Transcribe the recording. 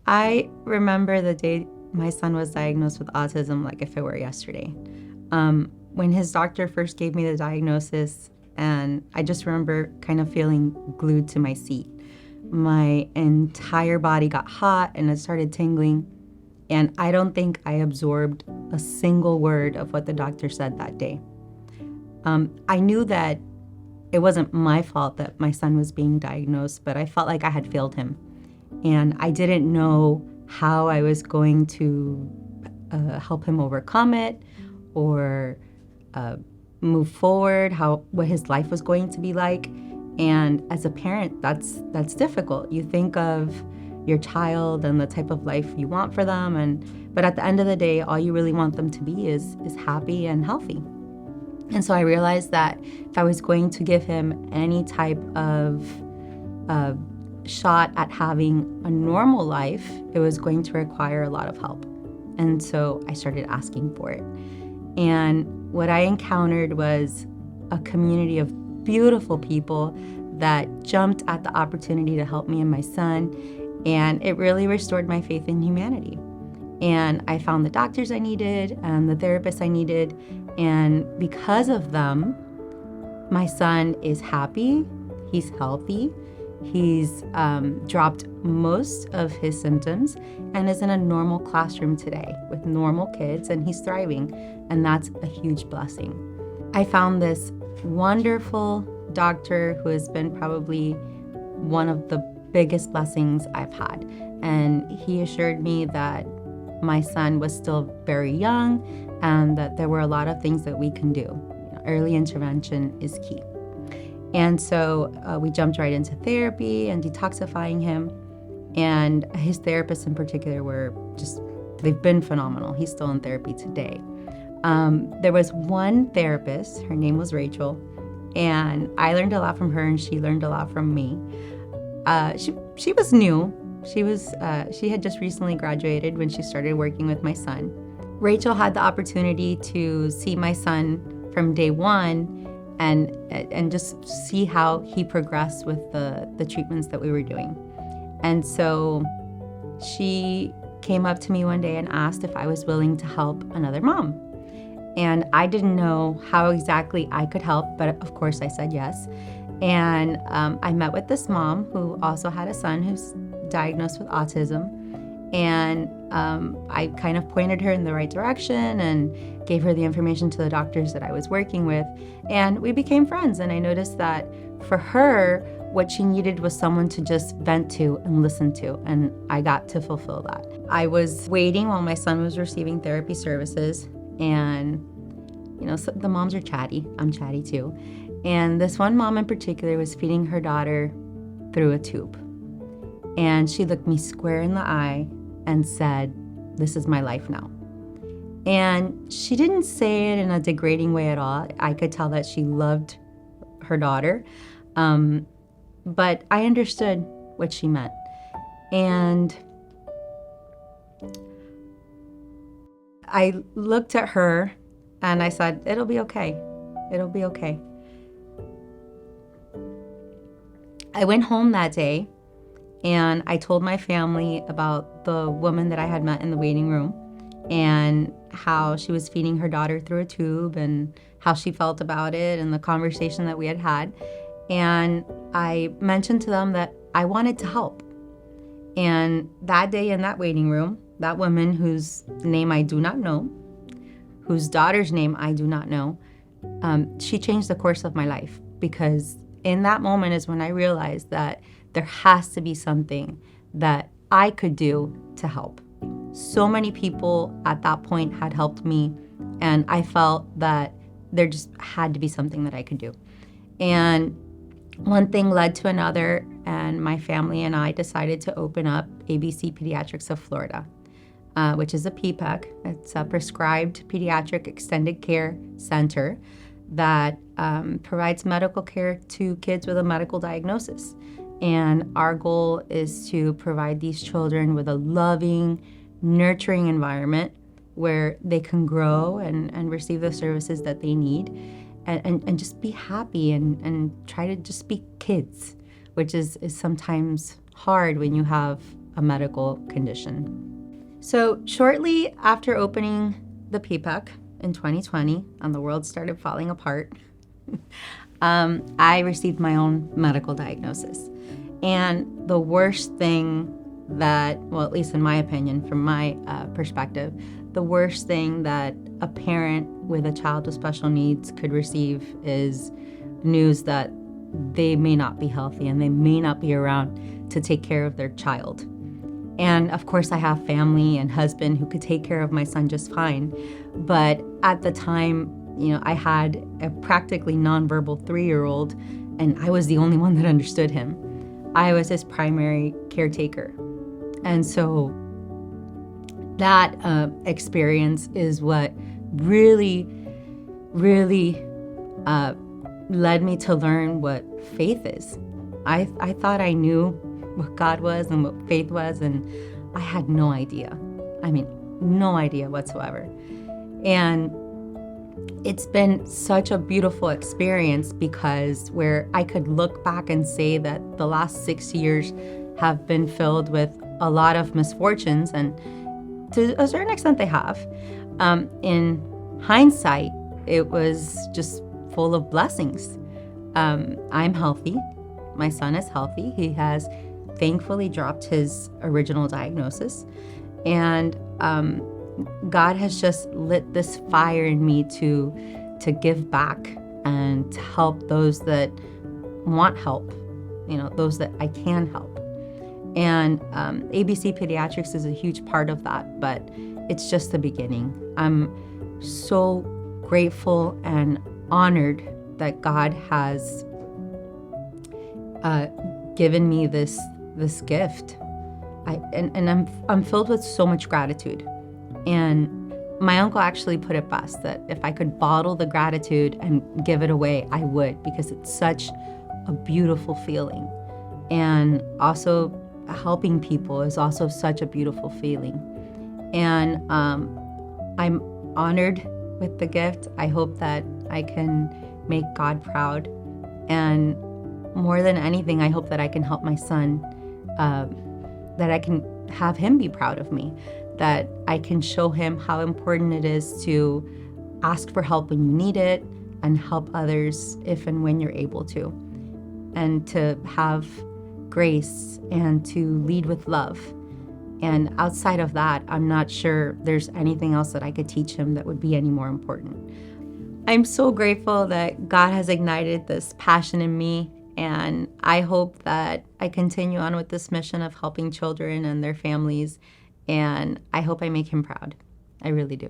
I remember the day my son was diagnosed with autism like if it were yesterday. When his doctor first gave me the diagnosis, and I just remember kind of feeling glued to my seat. My entire body got hot and it started tingling, and I don't think I absorbed a single word of what the doctor said that day. I knew that it wasn't my fault that my son was being diagnosed, but I felt like I had failed him. And I didn't know how I was going to help him overcome it or move forward, what his life was going to be like. And as a parent, that's difficult. You think of your child and the type of life you want for them, but at the end of the day, all you really want them to be is happy and healthy. And so I realized that if I was going to give him any type of shot at having a normal life, it was going to require a lot of help. And so I started asking for it. And what I encountered was a community of beautiful people that jumped at the opportunity to help me and my son. And it really restored my faith in humanity. And I found the doctors I needed and the therapists I needed. And because of them, my son is happy, he's healthy, he's dropped most of his symptoms and is in a normal classroom today with normal kids, and he's thriving. And that's a huge blessing. I found this wonderful doctor who has been probably one of the biggest blessings I've had. And he assured me that my son was still very young and that there were a lot of things that we can do. Early intervention is key. And so we jumped right into therapy and detoxifying him. And his therapists in particular they've been phenomenal. He's still in therapy today. There was one therapist, her name was Rachel, and I learned a lot from her and she learned a lot from me. She was new. She had just recently graduated when she started working with my son. Rachel had the opportunity to see my son from day one and just see how he progressed with the treatments that we were doing. And so she came up to me one day and asked if I was willing to help another mom. And I didn't know how exactly I could help, but of course I said yes. And I met with this mom who also had a son who's diagnosed with autism. And I kind of pointed her in the right direction and gave her the information to the doctors that I was working with. And we became friends. And I noticed that for her, what she needed was someone to just vent to and listen to. And I got to fulfill that. I was waiting while my son was receiving therapy services. And, so the moms are chatty. I'm chatty too. And this one mom in particular was feeding her daughter through a tube. And she looked me square in the eye and said, "This is my life now." And she didn't say it in a degrading way at all. I could tell that she loved her daughter. But I understood what she meant. And I looked at her and I said, "It'll be okay. It'll be okay." I went home that day and I told my family about the woman that I had met in the waiting room and how she was feeding her daughter through a tube and how she felt about it and the conversation that we had had. And I mentioned to them that I wanted to help. And that day in that waiting room, that woman whose name I do not know, whose daughter's name I do not know, she changed the course of my life, because in that moment is when I realized that there has to be something that I could do to help. So many people at that point had helped me, and I felt that there just had to be something that I could do. And one thing led to another, and my family and I decided to open up ABC Pediatrics of Florida, which is a PPEC. It's a prescribed pediatric extended care center that provides medical care to kids with a medical diagnosis. And our goal is to provide these children with a loving, nurturing environment where they can grow and receive the services that they need and just be happy and try to just be kids, which is sometimes hard when you have a medical condition. So shortly after opening the PPAC in 2020, and the world started falling apart, I received my own medical diagnosis. And the worst thing that, well, at least in my opinion, from my perspective, the worst thing that a parent with a child with special needs could receive is news that they may not be healthy and they may not be around to take care of their child. And of course, I have family and husband who could take care of my son just fine. But at the time, I had a practically nonverbal 3-year-old, and I was the only one that understood him. I was his primary caretaker. And so that experience is what really, really led me to learn what faith is. I thought I knew what God was and what faith was, and I had no idea. I mean, no idea whatsoever. And it's been such a beautiful experience because where I could look back and say that the last 6 years have been filled with a lot of misfortunes, and to a certain extent they have. In hindsight, it was just full of blessings. I'm healthy. My son is healthy. He has thankfully dropped his original diagnosis. And God has just lit this fire in me to give back and to help those that want help, those that I can help. And ABC Pediatrics is a huge part of that, but it's just the beginning. I'm so grateful and honored that God has given me this gift. I'm filled with so much gratitude. And my uncle actually put it best, that if I could bottle the gratitude and give it away, I would, because it's such a beautiful feeling. And also helping people is also such a beautiful feeling. And I'm honored with the gift. I hope that I can make God proud. And more than anything, I hope that I can help my son, that I can have him be proud of me, that I can show him how important it is to ask for help when you need it and help others if and when you're able to, and to have grace and to lead with love. And outside of that, I'm not sure there's anything else that I could teach him that would be any more important. I'm so grateful that God has ignited this passion in me, and I hope that I continue on with this mission of helping children and their families, and I hope I make him proud. I really do.